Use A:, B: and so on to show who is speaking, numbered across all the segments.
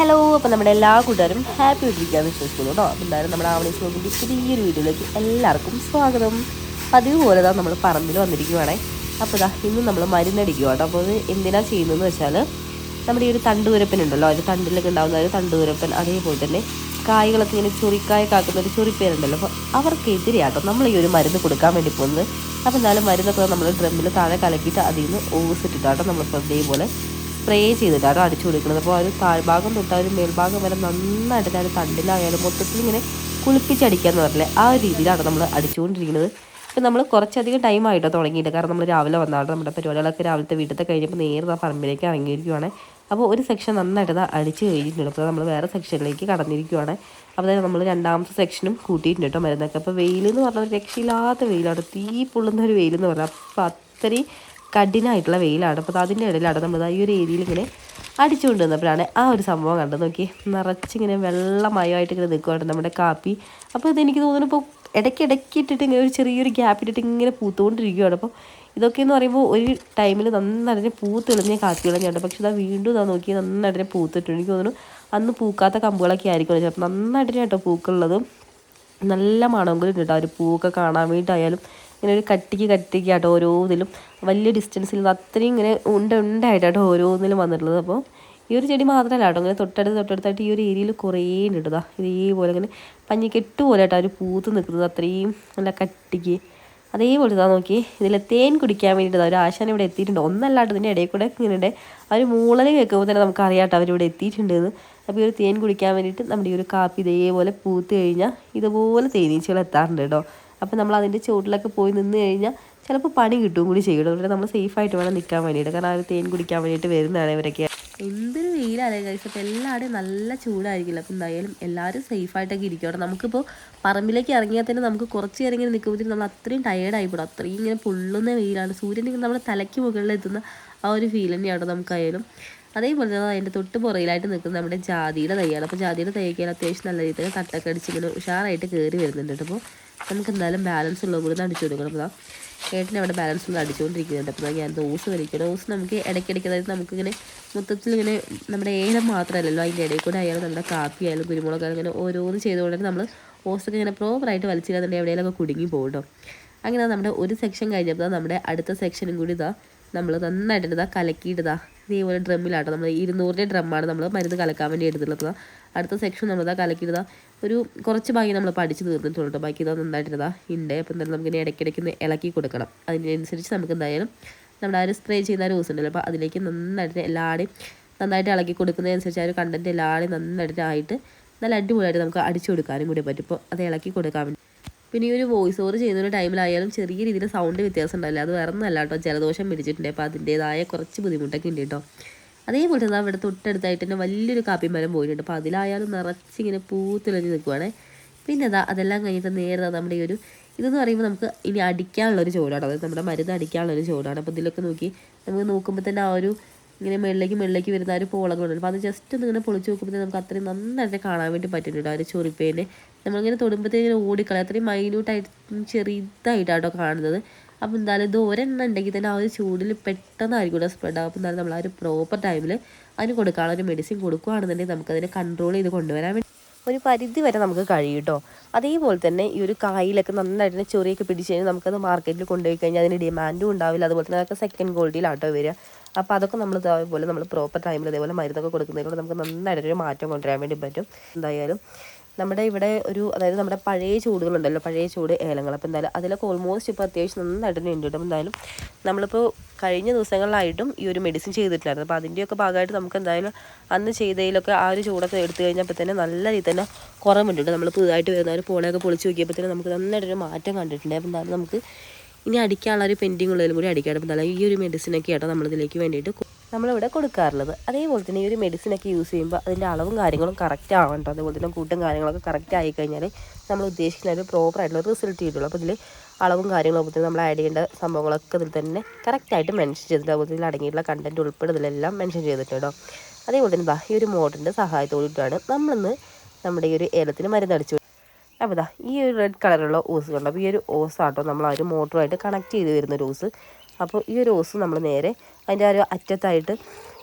A: Hello, അപ്പോൾ നമ്മുടെ എല്ലാ കൂട്ടുകാരും ഹാപ്പി ആയിട്ടിരിക്കുകയെന്ന് വിശ്വസിക്കുന്നു കേട്ടോ. അപ്പോൾ എന്തായാലും നമ്മുടെ ആവണീസ് വ്ലോഗിൻ്റെ പുതിയൊരു വീഡിയോയിലേക്ക് എല്ലാവർക്കും സ്വാഗതം. പതിവ് പോലെ നമ്മൾ പറമ്പിൽ വന്നിരിക്കുവാണേ. അപ്പോൾ ഇന്ന് നമ്മൾ മരുന്നടിക്കുക കേട്ടോ. അപ്പോൾ അത് എന്തിനാണ് ചെയ്യുന്നതെന്ന് വെച്ചാൽ നമ്മുടെ ഈ ഒരു തണ്ടുവരപ്പനുണ്ടല്ലോ, അതിൽ തണ്ടിലൊക്കെ ഉണ്ടാകുന്ന ഒരു തണ്ടുവരപ്പൻ, അതേപോലെ തന്നെ കായ്കളൊക്കെ ഇങ്ങനെ ചൊറിക്കായ കാക്കുന്ന ഒരു ചൊറിപ്പേരുണ്ടല്ലോ, അപ്പോൾ അവർക്കെതിരെയാട്ടോ നമ്മൾ ഈ ഒരു മരുന്ന് കൊടുക്കാൻ വേണ്ടി പോകുന്നത്. അപ്പോൾ എന്തായാലും മരുന്നൊക്കെ നമ്മൾ ഡ്രമ്മിൽ താഴെ കലക്കിയിട്ട് അതിൽ നിന്ന് ഓസിട്ടിട്ടാട്ടോ നമ്മളിപ്പോൾ ഇതേപോലെ സ്പ്രേ ചെയ്തിട്ടാണ് അടിച്ചു കൊടുക്കുന്നത്. അപ്പോൾ ഒരു താഴ്ഭാഗം തൊട്ട് ഒരു മേൽഭാഗം വരെ നന്നായിട്ട് ആ തണ്ടിലായാലും മൊത്തത്തിൽ ഇങ്ങനെ കുളിപ്പിച്ചടിക്കാന്ന് പറഞ്ഞില്ലേ, ആ ഒരു രീതിയിലാണ് നമ്മൾ അടിച്ചുകൊണ്ടിരിക്കുന്നത്. ഇപ്പം നമ്മൾ കുറച്ചധികം ടൈമായിട്ടോ തുടങ്ങിയിട്ട്, കാരണം നമ്മൾ രാവിലെ വന്നാണ് നമ്മുടെ പരിപാടികളൊക്കെ രാവിലത്തെ വീട്ടിലത്തെ കഴിഞ്ഞപ്പോൾ നേരെ പറമ്പിലേക്ക് ഇറങ്ങിയിരിക്കുവാണ്. അപ്പോൾ ഒരു സെക്ഷൻ നന്നായിട്ട് അടിച്ച് കഴിഞ്ഞിട്ടുണ്ട്. അപ്പോൾ നമ്മൾ വേറെ സെക്ഷനിലേക്ക് കടന്നിരിക്കുവാണ്. അപ്പോൾ നമ്മൾ രണ്ടാമത്തെ സെക്ഷനും കൂട്ടിയിട്ടുണ്ട് കേട്ടോ മരുന്നൊക്കെ. അപ്പോൾ വെയിൽ എന്ന് പറഞ്ഞാൽ ഒരു രക്ഷയില്ലാത്ത വെയിലാണ്, തീ പൊള്ളുന്ന ഒരു വെയിലെന്ന് പറഞ്ഞാൽ. അപ്പോൾ അത്രയും കഠിനമായിട്ടുള്ള വെയിലാണ്. അപ്പോൾ അതിൻ്റെ ഇടയിലാണ് നമ്മൾ ഈ ഒരു ഏരിയയിൽ ഇങ്ങനെ അടിച്ചുകൊണ്ട് വന്നപ്പോഴാണ് ആ ഒരു സംഭവം കണ്ടത്. നോക്കി, നിറച്ചിങ്ങനെ വെള്ളമയമായിട്ട് ഇങ്ങനെ നിൽക്കുവാണ് നമ്മുടെ കാപ്പി. അപ്പോൾ ഇതെനിക്ക് തോന്നുന്നു ഇപ്പോൾ ഇടയ്ക്കിടയ്ക്ക് ഇട്ടിട്ട് ഇങ്ങനെ ഒരു ചെറിയൊരു ഗ്യാപ്പ് ഇട്ടിട്ട് ഇങ്ങനെ പൂത്തുകൊണ്ടിരിക്കുകയാണ്. അപ്പോൾ ഇതൊക്കെയെന്ന് പറയുമ്പോൾ ഒരു ടൈമിൽ നന്നായിട്ട് പൂത്തെളിഞ്ഞ കാപ്പികളഞ്ഞുണ്ട്. പക്ഷേ ഇതാ വീണ്ടും നോക്കി നന്നായിട്ട് പൂത്തിട്ടുണ്ട്. എനിക്ക് തോന്നുന്നു അന്ന് പൂക്കാത്ത കമ്പുകളൊക്കെ ആയിരിക്കും ചിലപ്പോൾ. നന്നായിട്ട് കേട്ടോ പൂക്കളുള്ളത്, നല്ല മണമെങ്കിലും കേട്ടോ ഒരു പൂവൊക്കെ കാണാൻ വേണ്ടിയിട്ടായാലും. ഇങ്ങനെ ഒരു കട്ടിക്കാട്ടോ ഓരോ ഇതിലും വലിയ ഡിസ്റ്റൻസിൽ അത്രയും ഇങ്ങനെ ഉണ്ടായിട്ടാട്ടോ ഓരോന്നിലും വന്നിട്ടുള്ളത്. അപ്പോൾ ഈ ഒരു ചെടി മാത്രമല്ല കേട്ടോ, ഇങ്ങനെ തൊട്ടടുത്തായിട്ട് ഈ ഒരു ഏരിയയിൽ കുറേ ഉണ്ട്. ഇതേപോലെ ഇങ്ങനെ പഞ്ഞിക്കെട്ട് പോലെ കേട്ടോ ഒരു പൂത്ത് നിൽക്കുന്നത്, അത്രയും നല്ല കട്ടിക്ക്. അതേപോലെ നോക്കി ഇതിൽ തേൻ കുടിക്കാൻ വേണ്ടിയിട്ട് ഒരു ആശാൻ ഇവിടെ എത്തിയിട്ടുണ്ട്. ഒന്നല്ലാണ്ട് ഇതിൻ്റെ ഇടയിൽ കൂടെ ഇങ്ങനെ ആ ഒരു മൂളൽ കേൾക്കുമ്പോൾ തന്നെ നമുക്ക് അറിയാട്ടോ അവരിവിടെ എത്തിയിട്ടുണ്ടെന്ന്. അപ്പോൾ ഈ ഒരു തേൻ കുടിക്കാൻ വേണ്ടിയിട്ട് നമ്മുടെ ഈ ഒരു കാപ്പി ഇതേപോലെ പൂത്ത് കഴിഞ്ഞാൽ ഇതുപോലെ തേനീച്ചകൾ എത്താറുണ്ട് കേട്ടോ. അപ്പോൾ നമ്മൾ അതിൻ്റെ ചുവട്ടിലൊക്കെ പോയി നിന്ന് കഴിഞ്ഞാൽ ചിലപ്പോൾ പണി കിട്ടും കൂടി ചെയ്യണം. അതുകൊണ്ട് നമ്മൾ സേഫായിട്ട് വേണം നിൽക്കാൻ വേണ്ടിയിട്ട്, കാരണം ആ ഒരു തേൻ കുടിക്കാൻ വേണ്ടിയിട്ട് വരുന്നതാണ് ഇവരൊക്കെ. എന്തൊരു വെയിലാണ് കഴിച്ചത്. അപ്പോൾ എല്ലാവരുടെയും നല്ല ചൂടായിരിക്കില്ല. അപ്പോൾ എന്തായാലും എല്ലാവരും സേഫായിട്ടൊക്കെ ഇരിക്കും. നമുക്കിപ്പോൾ പറമ്പിലേക്ക് ഇറങ്ങിയാൽ തന്നെ നമുക്ക് കുറച്ച് നേരം ഇങ്ങനെ നിൽക്കുമ്പോഴത്തേക്കും നമ്മൾ അത്രയും ടയേർഡായിപ്പോഴും. അത്രയും ഇങ്ങനെ പൊള്ളുന്ന വെയിലാണ്. സൂര്യൻ നമ്മുടെ തലയ്ക്ക് മുകളിൽ എത്തുന്ന ആ ഒരു ഫീൽ തന്നെയാണ് നമുക്കായാലും. അതേപോലെ തന്നെ അതിൻ്റെ തൊട്ട് പുറയിലായിട്ട് നിൽക്കുന്നത് നമ്മുടെ ജാതിയുടെ തൈയാണ്. അപ്പോൾ ജാതിയുടെ തൈയൊക്കെ അത്യാവശ്യം നല്ല രീതിയിൽ തട്ടൊക്കെ അടിച്ച് ഇങ്ങനെ ഉഷാറായിട്ട് കയറി വരുന്നുണ്ട്. അപ്പോൾ നമുക്ക് എന്തായാലും ബാലൻസ് ഉള്ളത് കൂടെ അടിച്ചു കൊടുക്കണം. അപ്പോൾ ഏട്ടൻ അവിടെ ബാലൻസ് ഉള്ളത് അടിച്ചുകൊണ്ടിരിക്കുന്നുണ്ട്. അപ്പോൾ ഞാൻ ഓസ് വലിക്കണം. ഓസ് നമുക്ക് ഇടയ്ക്കിടയ്ക്ക്, അതായത് നമുക്കിങ്ങനെ മൊത്തത്തിൽ ഇങ്ങനെ നമ്മുടെ ഏലം മാത്രമല്ലല്ലോ, അതിൻ്റെ ഇടയിൽ കൂടെ ആയാലും നമ്മുടെ കാപ്പി ആയാലും കുരുമുളകായാലും ഇങ്ങനെ ഓരോന്ന് ചെയ്തുകൊണ്ട് നമ്മൾ ഓസൊക്കെ ഇങ്ങനെ പ്രോപ്പറായിട്ട് വലിച്ചില്ലാന്നുണ്ടെങ്കിൽ എവിടെയെങ്കിലൊക്കെ കുടുങ്ങി പോകും. അങ്ങനെ നമ്മുടെ ഒരു സെക്ഷൻ കഴിഞ്ഞപ്പോൾ നമ്മുടെ അടുത്ത സെക്ഷനും കൂടി നമ്മൾ നന്നായിട്ട് കലക്കിയിട്ടതാ ഇതേപോലെ ഡ്രമ്മിലാട്ടോ. നമ്മൾ 200-ൻ്റെ ഡ്രമ്മാണ് നമ്മൾ മരുന്ന് കലക്കാൻ വേണ്ടി എടുത്തിട്ടുള്ളത്. അടുത്ത സെക്ഷൻ നമ്മളിതാ കലക്കിയിട്ടതാ ഒരു കുറച്ച് ഭാഗം നമ്മൾ പഠിച്ച് തീർന്നിട്ടുള്ളൂ. ബാക്കി നന്നായിട്ടിതാ ഉണ്ട്. അപ്പോൾ എന്തായാലും നമുക്കിനി ഇടയ്ക്കിടയ്ക്ക് ഇളക്കി കൊടുക്കണം. അതിനനുസരിച്ച് നമുക്ക് എന്തായാലും നമ്മുടെ ആ ഒരു സ്പ്രേ ചെയ്യുന്ന ഒരു ദിവസം ഉണ്ടല്ലോ, അപ്പോൾ അതിലേക്ക് നന്നായിട്ട് എല്ലാവരുടെയും നന്നായിട്ട് ഇളക്കി കൊടുക്കുന്നതനുസരിച്ച് ആ ഒരു കണ്ടൻറ്റ് എല്ലാവരുടെയും നന്നായിട്ടായിട്ട് നല്ല അടിപൊളിയായിട്ട് നമുക്ക് അടിച്ചു കൊടുക്കാനും കൂടി പറ്റും. ഇപ്പോൾ അത് ഇളക്കി കൊടുക്കാൻ വേണ്ടി. പിന്നെ ഈ ഒരു വോയിസ് ഓവർ ചെയ്യുന്ന ഒരു ടൈമിലായാലും ചെറിയ രീതിയിൽ സൗണ്ട് വ്യത്യാസം ഉണ്ടാവില്ല. അത് വേറെ ഒന്നല്ല കേട്ടോ, ജലദോഷം പിടിച്ചിട്ടുണ്ട്. അപ്പോൾ അതിൻ്റേതായ കുറച്ച് ബുദ്ധിമുട്ടൊക്കെ ഉണ്ട് കേട്ടോ. അതേപോലെ തന്നെ അവിടെ തൊട്ടടുത്തായിട്ട് തന്നെ വലിയൊരു കാപ്പിമരം പോയിട്ടുണ്ട്. അപ്പോൾ അതിലായാലും നിറച്ചിങ്ങനെ പൂത്തിളഞ്ഞ് നിൽക്കുവാണേ. പിന്നെ അതെല്ലാം കഴിഞ്ഞിട്ട് നേരെ നമ്മുടെ ഈ ഒരു ഇതെന്ന് പറയുമ്പോൾ നമുക്ക് ഇനി അടിക്കാനുള്ളൊരു ചൂടാണ്, അതായത് നമ്മുടെ മരുന്ന് അടിക്കാനുള്ളൊരു ചൂടാണ്. അപ്പോൾ ഇതിലൊക്കെ നമുക്ക് നോക്കുമ്പോൾ തന്നെ ആ ഒരു ഇങ്ങനെ മുകളിലേക്ക് വരുന്ന ആ ഒരു പോളൊക്കെ ഉണ്ട്. അപ്പോൾ അത് ജസ്റ്റ് ഒന്ന് ഇങ്ങനെ പൊളിച്ച് നോക്കുമ്പോഴത്തേക്ക് നമുക്ക് അത്രയും നന്നായിട്ട് കാണാൻ വേണ്ടി പറ്റുന്നുണ്ട് ആ ഒരു ചൊറിപ്പേനെ. നമ്മളിങ്ങനെ തൊടുമ്പോഴത്തേക്ക് ഇങ്ങനെ ഓടിക്കളയും, അത്രയും മൈന്യൂട്ടായിട്ട് ചെറുതായിട്ടാട്ടോ കാണുന്നത്. അപ്പോൾ എന്തായാലും ഇത് ഒരെണ്ണം ഉണ്ടെങ്കിൽ തന്നെ ആ ഒരു ചൂടിൽ പെട്ടെന്നായിരിക്കും ഇവിടെ സ്പ്രെഡ് ആകും. അപ്പോൾ എന്തായാലും നമ്മൾ ആ ഒരു പ്രോപ്പർ ടൈമിൽ അതിന് കൊടുക്കാനുള്ള ഒരു മെഡിസിൻ കൊടുക്കുകയാണെന്നുണ്ടെങ്കിൽ നമുക്കതിനെ കൺട്രോൾ ചെയ്ത് കൊണ്ടുവരാൻ വേണ്ടി ഒരു പരിധി വരെ നമുക്ക് കഴിയും കേട്ടോ. അതേപോലെ തന്നെ ഈ ഒരു കായിലൊക്കെ നന്നായിട്ട് ചൊറിയൊക്കെ പിടിച്ച് കഴിഞ്ഞാൽ നമുക്കത് മാർക്കറ്റിൽ കൊണ്ടുപോയി കഴിഞ്ഞാൽ അതിന് ഡിമാൻഡും ഉണ്ടാവില്ല. അതുപോലെ തന്നെ അതൊക്കെ സെക്കൻഡ് ക്വാളിറ്റിയിലാട്ടോ വരിക. അപ്പോൾ അതൊക്കെ നമ്മൾ ഇതേപോലെ നമ്മൾ പ്രോപ്പർ ടൈമിൽ ഇതേപോലെ മരുന്നൊക്കെ കൊടുക്കുന്നതിലൂടെ നമുക്ക് നന്നായിട്ടൊരു മാറ്റം കൊണ്ടുവരാൻ വേണ്ടി പറ്റും. എന്തായാലും നമ്മുടെ ഇവിടെ അതായത് നമ്മുടെ പഴയ ചൂടുകളുണ്ടല്ലോ, പഴയ ചൂട് ഏലങ്ങൾ. അപ്പോൾ എന്തായാലും അതിലൊക്കെ ഓൾമോസ്റ്റ് ഇപ്പോൾ അത്യാവശ്യം നന്നായിട്ട് തന്നെ ഉണ്ട്. അപ്പോൾ എന്തായാലും നമ്മളിപ്പോൾ കഴിഞ്ഞ ദിവസങ്ങളിലായിട്ടും ഈ ഒരു മെഡിസിൻ ചെയ്തിട്ടില്ലായിരുന്നു. അപ്പോൾ അതിൻ്റെയൊക്കെ ഭാഗമായിട്ട് നമുക്ക് എന്തായാലും അന്ന് ചെയ്തതിലൊക്കെ ആ ഒരു ചൂടൊക്കെ എടുത്തു കഴിഞ്ഞപ്പോൾ തന്നെ നല്ല രീതിയിൽ തന്നെ കുറവുണ്ട്. നമ്മൾ പുതുതായിട്ട് വരുന്ന ഒരു പോളയൊക്കെ പൊളിച്ച് നോക്കിയപ്പോൾ തന്നെ നമുക്ക് നന്നായിട്ടൊരു മാറ്റം കണ്ടിട്ടുണ്ട്. അപ്പോൾ എന്തായാലും നമുക്ക് ഇനി അടിക്കാനുള്ള ഒരു പെൻഡിങ് ഉള്ളതിലും കൂടി അടിക്കാം. അപ്പോൾ എന്തായാലും ഈ ഒരു മെഡിസിനൊക്കെ ആട്ടോ നമ്മളിതിലേക്ക് വേണ്ടിയിട്ട് നമ്മളിവിടെ കൊടുക്കാറുള്ളത്. അതേപോലെ തന്നെ ഈ ഒരു മെഡിസിനൊക്കെ യൂസ് ചെയ്യുമ്പോൾ അതിൻ്റെ അളവും കാര്യങ്ങളും കറക്റ്റ് ആവണം. അതേപോലെ തന്നെ കൂട്ടും കാര്യങ്ങളൊക്കെ കറക്റ്റ് ആയിക്കഴിഞ്ഞാൽ നമ്മൾ ഉദ്ദേശിക്കുന്ന ഒരു പ്രോപ്പറായിട്ടുള്ള റിസൾട്ട് കിട്ടുള്ളൂ. അപ്പോൾ ഇതിൽ അളവും കാര്യങ്ങളും തന്നെ നമ്മൾ ആഡ് ചെയ്യേണ്ട സംഭവങ്ങളൊക്കെ ഇതിൽ തന്നെ കറക്റ്റായിട്ട് മെൻഷൻ ചെയ്തിട്ട്, അതുപോലെ ഇതിൽ അടങ്ങിയിട്ടുള്ള കണ്ടൻറ്റ് ഉൾപ്പെടെ ഇതിലെല്ലാം മെൻഷൻ ചെയ്തിട്ടുണ്ടോ. അതേപോലെ തന്നെ ഈ ഒരു മോട്ടറിൻ്റെ സഹായത്തോടിയിട്ടാണ് നമ്മളിന്ന് നമ്മുടെ ഈ ഒരു ഏലത്തിന് മരുന്നടിച്ചു. അപ്പോൾ ഈ ഒരു റെഡ് കളറുള്ള ഓസ് കണ്ടോ. അപ്പോൾ ഈ ഒരു ഓസാട്ടോ നമ്മൾ ആ ഒരു മോട്ടറുമായിട്ട് കണക്ട് ചെയ്ത് വരുന്നൊരു ഓസ്. അപ്പോൾ ഈ ഒരു ഓസ് നമ്മൾ നേരെ അതിൻ്റെ ആ ഒരു അറ്റത്തായിട്ട്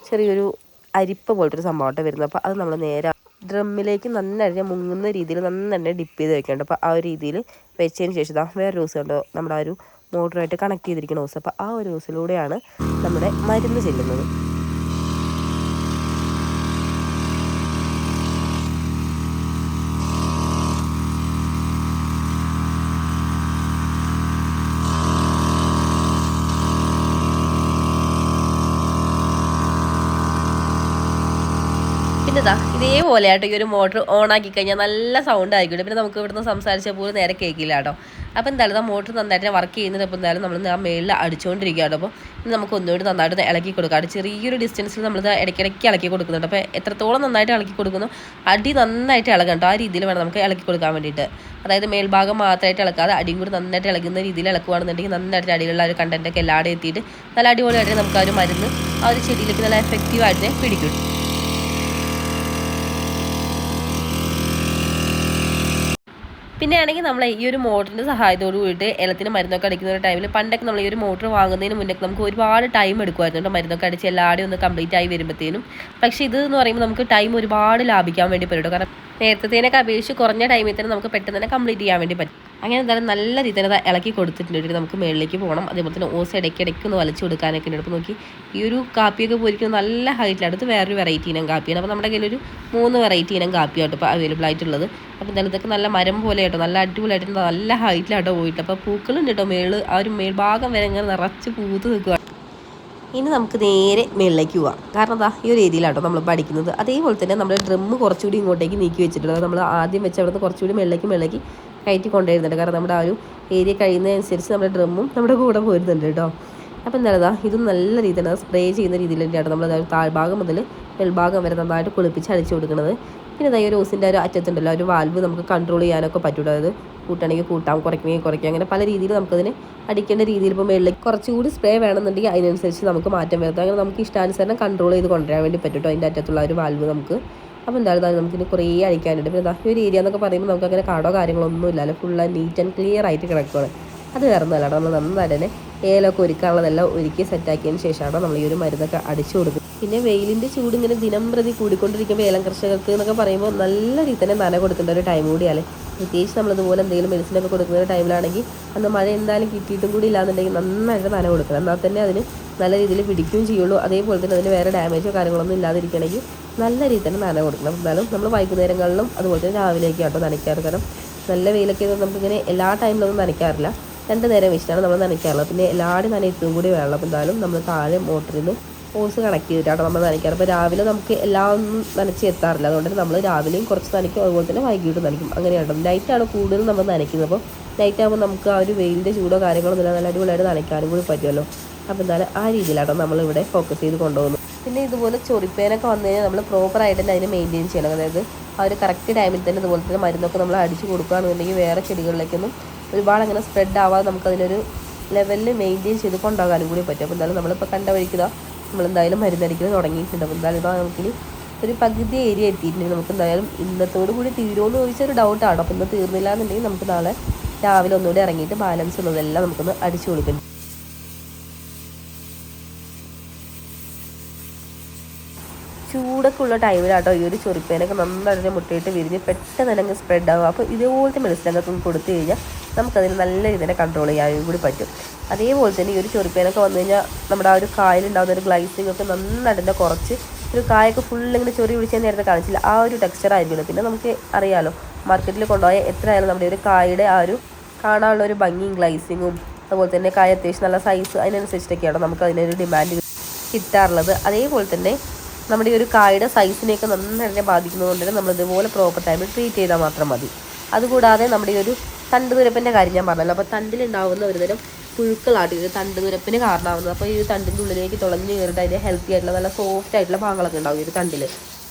A: ചെറിയൊരു അരിപ്പ പോലത്തെ ഒരു സംഭവമായിട്ട് വരുന്നത്. അപ്പോൾ അത് നമ്മൾ നേരെ ഡ്രമ്മിലേക്ക് നന്നായിട്ട് മുങ്ങുന്ന രീതിയിൽ നന്നായിട്ട് ഡിപ്പ് ചെയ്ത് വെക്കേണ്ട. അപ്പോൾ ആ ഒരു രീതിയിൽ വെച്ചതിന് ശേഷം ഇതാ വേറെ ഹോസ് കണ്ടോ, നമ്മുടെ ആ ഒരു മോട്ടറായിട്ട് കണക്ട് ചെയ്തിരിക്കുന്ന ഹോസ്. അപ്പോൾ ആ ഒരു ഹോസിലൂടെയാണ് നമ്മുടെ മരുന്ന് ചെല്ലുന്നത്. പിന്നെ ഇതാ ഇതേപോലെ ആട്ടോ ഈ ഒരു മോട്ടർ ഓൺ ആക്കി കഴിഞ്ഞാൽ നല്ല സൗണ്ട് ആയിരിക്കും. പിന്നെ നമുക്ക് ഇവിടുന്ന് സംസാരിച്ച പോലും നേരെ കേൾക്കില്ല കേട്ടോ. അപ്പോൾ എന്തായാലും ആ മോട്ടർ നന്നായിട്ട് വർക്ക് ചെയ്യുന്നത്. അപ്പോൾ എന്തായാലും നമ്മൾ ആ മേളിൽ അടിച്ചുകൊണ്ടിരിക്കുക കേട്ടോ. അപ്പോൾ നമുക്ക് ഒന്നുകൂടി നന്നായിട്ട് ഇളക്കി കൊടുക്കാം. ചെറിയൊരു ഡിസ്റ്റൻസിൽ നമ്മളിത് ഇടയ്ക്കിടയ്ക്ക് ഇളക്കി കൊടുക്കുന്നുണ്ട്. അപ്പോൾ എത്രത്തോളം നന്നായിട്ട് ഇളക്കി കൊടുക്കുന്നു അടി നന്നായിട്ട് ഇളകണം കേട്ടോ. ആ രീതിയിൽ വേണം നമുക്ക് ഇളക്കി കൊടുക്കാൻ വേണ്ടിയിട്ട്. അതായത് മേൽഭാഗം മാത്രമായിട്ട് ഇളക്കാതെ അടിയും കൂടി നന്നായിട്ട് ഇളകുന്ന രീതിയിൽ ഇളക്കുകയാണെന്നുണ്ടെങ്കിൽ നന്നായിട്ട് അടിയിലുള്ള ഒരു കണ്ടൻറ്റൊക്കെ എല്ലാവരും എത്തിയിട്ട് നല്ല അടിപൊളിയായിട്ട് നമുക്ക് ആ ഒരു മരുന്ന് ആ ഒരു ചെടിയിലേക്ക് നല്ല എഫക്റ്റീവായിട്ട് പിടിക്കും. പിന്നെ ആണെങ്കിൽ നമ്മൾ ഈ ഒരു മോട്ടറിൻ്റെ സഹായത്തോട് കൂടിയിട്ട് ഏലത്തിന് മരുന്നൊക്കെ അടിക്കുന്ന ഒരു ടൈമിൽ പണ്ടൊക്കെ നമ്മൾ ഈ ഒരു മോട്ടർ വാങ്ങുന്നതിന് മുന്നേ നമുക്ക് ഒരുപാട് ടൈം എടുക്കുമായിരുന്നു കേട്ടോ മരുന്നൊക്കെ അടിച്ച് എല്ലാവരും ഒന്ന് കംപ്ലീറ്റ് ആയി വരുമ്പോഴത്തേനും. പക്ഷേ ഇത് എന്ന് പറയുമ്പോൾ നമുക്ക് ടൈം ഒരുപാട് ലാഭിക്കാൻ വേണ്ടി പറ്റും. കാരണം നേരത്തേനൊക്കെ അപേക്ഷിച്ച് കുറഞ്ഞ ടൈമിൽ തന്നെ നമുക്ക് പെട്ടെന്ന് തന്നെ കംപ്ലീറ്റ് ചെയ്യാൻ വേണ്ടി പറ്റും. അങ്ങനെ എന്തായാലും നല്ല രീതിയിൽ അത് ഇളക്കി കൊടുത്തിട്ടുണ്ട്. നമുക്ക് മേളിലേക്ക് പോകണം. അതേപോലെ തന്നെ ഓസ് ഇടയ്ക്കിടയ്ക്ക് ഒന്ന് വലിച്ചു കൊടുക്കാനൊക്കെ ഉണ്ട്. അപ്പോൾ നോക്കി ഈ ഒരു കാപ്പിയൊക്കെ പോയിരിക്കുന്നത് നല്ല ഹൈറ്റിലാണ്. അടുത്ത് വേറൊരു വെറൈറ്റി ഇനം കാപ്പിയാണ്. അപ്പോൾ നമ്മുടെ കയ്യിലൊരു 3 വെറൈറ്റി ഇനം കാപ്പിയാട്ടോ ഇപ്പോൾ അവൈലബിൾ ആയിട്ടുള്ളത്. അപ്പോൾ എന്തായാലും ഇതൊക്കെ നല്ല മരം പോലെ കേട്ടോ, നല്ല അടിപൊളിയായിട്ട് നല്ല ഹൈറ്റിലാട്ടോ പോയിട്ട്. അപ്പോൾ പൂക്കളുണ്ട് കേട്ടോ ആ ഒരു മേൽഭാഗം വരെ ഇങ്ങനെ നിറച്ച് പൂത്ത് നിൽക്കുക. ഇനി നമുക്ക് നേരെ മേളിലേക്ക് പോവാം. കാരണം എന്താ ഈ ഒരു ഏരിയയിലാട്ടോ നമ്മൾ പഠിക്കുന്നത്. അതേപോലെ തന്നെ നമ്മൾ ഡ്രമ്മ് കുറച്ചുകൂടി ഇങ്ങോട്ടേക്ക് നീക്കി വെച്ചിട്ടുണ്ട്. നമ്മൾ ആദ്യം വെച്ച് അവിടെ നിന്ന് കുറച്ചുകൂടി മേളിലേക്ക് കയറ്റി കൊണ്ടുവരുന്നുണ്ട്. കാരണം നമ്മുടെ ആ ഒരു ഏരിയ കഴിയുന്നതനുസരിച്ച് നമ്മുടെ ഡ്രമ്മും നമ്മുടെ കൂടെ പോരുന്നുണ്ട് കേട്ടോ. അപ്പോൾ എന്താ ഇതും നല്ല രീതിയിൽ സ്പ്രേ ചെയ്യുന്ന രീതിയിൽ തന്നെയാണ് നമ്മൾ താഴ്ഭാഗം മുതൽ മേൽഭാഗം വരെ നന്നായിട്ട് കുളിപ്പിച്ച് അടിച്ചു കൊടുക്കുന്നത്. പിന്നെ അതായത് ഒരു ഓസിൻ്റെ ഒരു അറ്റത്തുണ്ടല്ലോ ഒരു വാൽവ് നമുക്ക് കൺട്രോൾ ചെയ്യാനൊക്കെ പറ്റും. അതായത് കൂട്ടണമെങ്കിൽ കൂട്ടാം, കുറയ്ക്കണമെങ്കിൽ കുറയ്ക്കാം, അങ്ങനെ പല രീതിയിൽ നമുക്കതിന് അടിക്കേണ്ട രീതിയിൽ ഇപ്പോൾ മേളിലേക്ക് കുറച്ചുകൂടി സ്പ്രേ വേണമെന്നുണ്ടെങ്കിൽ അതിനനുസരിച്ച് നമുക്ക് മാറ്റം വരുത്താം. അങ്ങനെ നമുക്ക് ഇഷ്ടാനുസരണം കൺട്രോൾ ചെയ്ത് കൊണ്ടുവരാൻ വേണ്ടി പറ്റും കേട്ടോ അതിൻ്റെ അറ്റത്തുള്ള ഒരു വാൽവ് നമുക്ക്. അപ്പോൾ എന്തായാലും നമുക്കിന് കുറേ അടിക്കാനുണ്ട്. പിന്നെ ഈ ഒരു ഏരിയ എന്നൊക്കെ പറയുമ്പോൾ നമുക്ക് അങ്ങനെ കാടോ കാര്യങ്ങളൊന്നും ഇല്ലല്ലോ, ഫുള്ള് നീറ്റ് ആൻഡ് ക്ലിയർ ആയിട്ട് കിടക്കുകയാണ്. അത് വേറൊന്നുമല്ല, നമ്മൾ നന്നായിട്ട് തന്നെ ഏലൊക്കെ ഒരുക്കാനുള്ളതെല്ലാം ഒരുക്കി സെറ്റാക്കിയതിന് ശേഷമാണ് നമ്മൾ ഈ ഒരു മരുന്നൊക്കെ അടിച്ചു കൊടുക്കുന്നത്. പിന്നെ വെയിലിൻ്റെ ചൂട് ഇങ്ങനെ ദിനം പ്രതി കൂടിക്കൊണ്ടിരിക്കുമ്പോൾ ഏലം കർഷകർക്ക് എന്നൊക്കെ പറയുമ്പോൾ നല്ല രീതിയിൽ തന്നെ നന കൊടുക്കേണ്ട ഒരു ടൈം കൂടിയാണ്. പ്രത്യേകിച്ച് നമ്മളിതുപോലെ എന്തെങ്കിലും മെഡിസിനൊക്കെ കൊടുക്കുന്ന ഒരു ടൈമിലാണെങ്കിൽ അന്ന് മഴ എന്തായാലും കിട്ടിയിട്ടും കൂടി ഇല്ലാന്നുണ്ടെങ്കിൽ നന്നായിട്ട് നന കൊടുക്കണം. എന്നാൽ തന്നെ അതിന് നല്ല രീതിയിൽ പിടിക്കുകയും ചെയ്യുള്ളൂ. അതേപോലെ തന്നെ അതിന് വേറെ ഡാമേജോ കാര്യങ്ങളൊന്നും ഇല്ലാതിരിക്കണമെങ്കിൽ നല്ല രീതിയിൽ തന്നെ നന കൊടുക്കണം. എന്നാലും നമ്മൾ വൈകുന്നേരങ്ങളിലും അതുപോലെ തന്നെ രാവിലെയൊക്കെ ആട്ടോ നനയ്ക്കാറ്. കാരണം നല്ല വെയിലൊക്കെ നമുക്കിങ്ങനെ എല്ലാ ടൈമിലൊന്നും നനയ്ക്കാറില്ല, 2 നേരം വെച്ചിട്ടാണ് നമ്മൾ നനയ്ക്കാറുള്ളത്. പിന്നെ എല്ലാവരും നനയത്തും കൂടി വേണം. അപ്പോൾ എന്തായാലും നമ്മൾ താഴെ മോട്ടറിൽ നിന്ന് ഹോസ് കണക്ട് ചെയ്തിട്ടാണ് നമ്മൾ നനയ്ക്കാറ്. അപ്പോൾ രാവിലെ നമുക്ക് എല്ലാം ഒന്നും നനച്ച് എത്താറില്ല. അതുകൊണ്ട് നമ്മൾ രാവിലെയും കുറച്ച് നനയ്ക്കും, അതുപോലെ തന്നെ വൈകിട്ട് നനയ്ക്കും. അങ്ങനെയാണ് നൈറ്റാണ് കൂടുതലും നമ്മൾ നനയ്ക്കുന്നത്. അപ്പോൾ നൈറ്റ് ആകുമ്പോൾ നമുക്ക് ആ ഒരു വെയിലിൻ്റെ ചൂടോ കാര്യങ്ങളൊന്നും ഇല്ല, നല്ല അടിപൊളിയായിട്ട് നനയ്ക്കാനും കൂടി പറ്റുമല്ലോ. അപ്പോൾ എന്തായാലും ആ രീതിയിലാട്ടോ നമ്മളിവിടെ ഫോക്കസ് ചെയ്ത് കൊണ്ടുപോകുന്നത്. പിന്നെ ഇതുപോലെ ചൊറിപ്പേനൊക്കെ വന്നു കഴിഞ്ഞാൽ നമ്മൾ പ്രോപ്പറായിട്ട് തന്നെ അതിനെ മെയിൻറ്റെയിൻ ചെയ്യണം. അതായത് ആ ഒരു കറക്റ്റ് ടൈമിൽ തന്നെ ഇതുപോലെ തന്നെ മരുന്നൊക്കെ നമ്മൾ അടിച്ച് കൊടുക്കുകയാണെന്നുണ്ടെങ്കിൽ വേറെ ചെടികളിലേക്കൊന്നും ഒരുപാട് അങ്ങനെ സ്പ്രെഡ് ആവാതെ നമുക്കതിനൊരു ലെവലിൽ മെയിൻറ്റെയിൻ ചെയ്ത് കൊണ്ടുപോകാനും കൂടി പറ്റും. അപ്പോൾ എന്തായാലും നമ്മളിപ്പോൾ കണ്ട വഴിക്കുക നമ്മളെന്തായാലും മരുന്നടിക്കുന്നത് തുടങ്ങിയിട്ടുണ്ട്. അപ്പോൾ എന്തായാലും ഇതാ നമുക്കിനി ഒരു പകുതി ഏരിയ എത്തിയിട്ടുണ്ടെങ്കിൽ നമുക്ക് എന്തായാലും ഇന്നത്തോടു കൂടി തീരുമെന്ന് ചോദിച്ചൊരു ഡൗട്ടാണ്. അപ്പോൾ ഇന്ന് തീർന്നില്ല എന്നുണ്ടെങ്കിൽ നമുക്ക് നാളെ രാവിലെ ഒന്നുകൂടി ഇറങ്ങിയിട്ട് ബാലൻസ് ഉള്ളതെല്ലാം നമുക്കൊന്ന് അടിച്ചു കൊടുക്കണം. ചൂടൊക്കെ ഉള്ള ടൈമിലാട്ടോ ഈ ഒരു ചൊറിപ്പേനൊക്കെ നന്നായിട്ട് മുട്ടയിട്ട് വിരിഞ്ഞ് പെട്ടെന്ന് തന്നെ സ്പ്രെഡ് ആകും. അപ്പോൾ ഇതുപോലത്തെ മെഡിസിനൊക്കെ കൊടുത്തു കഴിഞ്ഞാൽ നമുക്കതിന് നല്ല രീതിയിൽ കൺട്രോൾ ചെയ്യാനും കൂടി പറ്റും. അതേപോലെ തന്നെ ഈ ഒരു ചൊറിപ്പേനൊക്കെ വന്നു കഴിഞ്ഞാൽ നമ്മുടെ ആ ഒരു കായലുണ്ടാകുന്ന ഒരു ഗ്ലൈസിങ് ഒക്കെ നന്നായിട്ട് തന്നെ കുറച്ച് ഒരു കായൊക്കെ ഫുള്ളിങ്ങനെ ചൊറി പിടിച്ചാൽ നേരത്തെ കാണിച്ചില്ല ആ ഒരു ടെക്സ്ചർ ആയിരിക്കുമല്ലോ. പിന്നെ നമുക്ക് അറിയാമല്ലോ മാർക്കറ്റിൽ കൊണ്ടുപോയാൽ എത്രയായാലും നമ്മുടെ ഒരു കായയുടെ ആ ഒരു കാണാനുള്ള ഒരു ഭംഗിയും ഗ്ലൈസിങ്ങും അതുപോലെ തന്നെ കായ അത്യാവശ്യം നല്ല സൈസ് അതിനനുസരിച്ചിട്ടൊക്കെയാണ് നമുക്ക് അതിനൊരു ഡിമാൻഡ് കിട്ടാറുള്ളത്. അതേപോലെ തന്നെ നമ്മുടെ ഈ ഒരു കായുടെ സൈസിനെയൊക്കെ നന്നായിട്ട് ബാധിക്കുന്നതുകൊണ്ട് തന്നെ നമ്മളിതുപോലെ പ്രോപ്പർ ടൈമിൽ ട്രീറ്റ് ചെയ്താൽ മാത്രം മതി. അതുകൂടാതെ നമ്മുടെ ഈ ഒരു തണ്ട് തുരപ്പിൻ്റെ കാര്യം ഞാൻ പറഞ്ഞല്ലോ. അപ്പോൾ തണ്ടിലുണ്ടാകുന്ന ഒരുതരം പുഴുക്കളാണ് ഇത് തണ്ട് തുരപ്പിന് കാരണമാകുന്നത്. അപ്പോൾ ഈ ഒരു തണ്ടിൻ്റെ ഉള്ളിലേക്ക് തുളഞ്ഞ് കയറിയിട്ട് അതിൻ്റെ ഹെൽത്തി ആയിട്ടുള്ള നല്ല സോഫ്റ്റ് ആയിട്ടുള്ള ഭാഗങ്ങളൊക്കെ ഉണ്ടാവും ഈ ഒരു തണ്ടിൽ.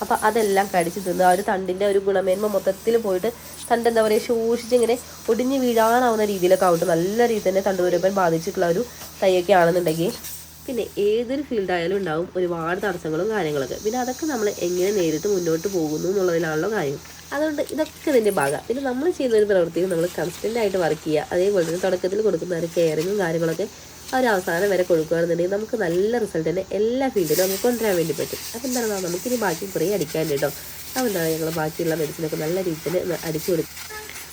A: അപ്പോൾ അതെല്ലാം കടിച്ച് തിന്ന് ആ ഒരു തണ്ടിൻ്റെ ഒരു ഗുണമേന്മ മൊത്തത്തിൽ പോയിട്ട് തണ്ട് എന്താ പറയുക ശോഷിച്ചിങ്ങനെ ഒടിഞ്ഞ് വീഴാനാവുന്ന രീതിയിലൊക്കെ ആവട്ടെ നല്ല രീതിയിൽ തന്നെ തണ്ട് തുരപ്പൻ ബാധിച്ചിട്ടുള്ള ഒരു തൈയൊക്കെ ആണെന്നുണ്ടെങ്കിൽ പിന്നെ ഏതൊരു ഫീൽഡായാലും ഉണ്ടാവും ഒരുപാട് തടസ്സങ്ങളും കാര്യങ്ങളൊക്കെ. പിന്നെ അതൊക്കെ നമ്മൾ എങ്ങനെ നേരിട്ട് മുന്നോട്ട് പോകുന്നു എന്നുള്ളതിലാണല്ലോ കാര്യം. അതുകൊണ്ട് ഇതൊക്കെ ഇതിൻ്റെ ഭാഗം. പിന്നെ നമ്മൾ ചെയ്യുന്ന ഒരു പ്രവൃത്തിയിൽ നമ്മൾ കൺസ്റ്റൻ്റ് ആയിട്ട് വർക്ക് ചെയ്യുക. അതേപോലെ തന്നെ തുടക്കത്തിൽ കൊടുക്കുന്ന ഒരു കെയറിങ്ങും കാര്യങ്ങളൊക്കെ ആ ഒരു അവസാനം വരെ കൊടുക്കുകയാണെന്നുണ്ടെങ്കിൽ നമുക്ക് നല്ല റിസൾട്ട് തന്നെ എല്ലാ ഫീൽഡിലും നമുക്ക് കൊണ്ടുവരാൻ വേണ്ടി പറ്റും. അപ്പോൾ എന്താണ് നമുക്കിനി ബാക്കി കുറേ അടിക്കാൻ കേട്ടോ. അപ്പോൾ എന്താണ് ഞങ്ങൾ ബാക്കിയുള്ള മെഡിസിനൊക്കെ നല്ല രീതിയിൽ അടിച്ചു കൊടുക്കും.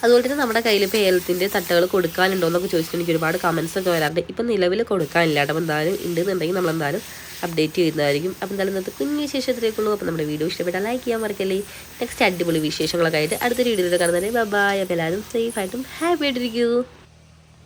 A: അതുപോലെ തന്നെ നമ്മുടെ കയ്യിൽ ഇപ്പോൾ ഏലത്തിൻ്റെ തട്ടുകൾ കൊടുക്കാനുണ്ടോ എന്നൊക്കെ ചോദിച്ചിട്ട് എനിക്ക് ഒരുപാട് കമൻസ് ഒക്കെ വരാറുണ്ട്. ഇപ്പം നിലവിൽ കൊടുക്കാനില്ല കേട്ടോ. അപ്പോൾ എന്തായാലും ഉണ്ടെന്നുണ്ടെങ്കിൽ നമ്മളെന്തായാലും അപ്ഡേറ്റ് ചെയ്യുന്നതായിരിക്കും. അപ്പോൾ എന്തായാലും ഇന്നത്തെ കുഞ്ഞു വിശേഷത്തിലേക്കുള്ളൂ. അപ്പോൾ നമ്മുടെ വീഡിയോ ഇഷ്ടപ്പെട്ടാൽ ലൈക്ക് ചെയ്യാൻ മറക്കല്ലേ. നെക്സ്റ്റ് അടിപൊളി വിശേഷങ്ങളൊക്കെ ആയിട്ട് അടുത്തൊരു വീഡിയോയിൽ കാണുന്നതന്നെ ബൈ. അപ്പോൾ എല്ലാവരും സേഫ് ആയിട്ടും ഹാപ്പി ആയിട്ടിരിക്കൂ.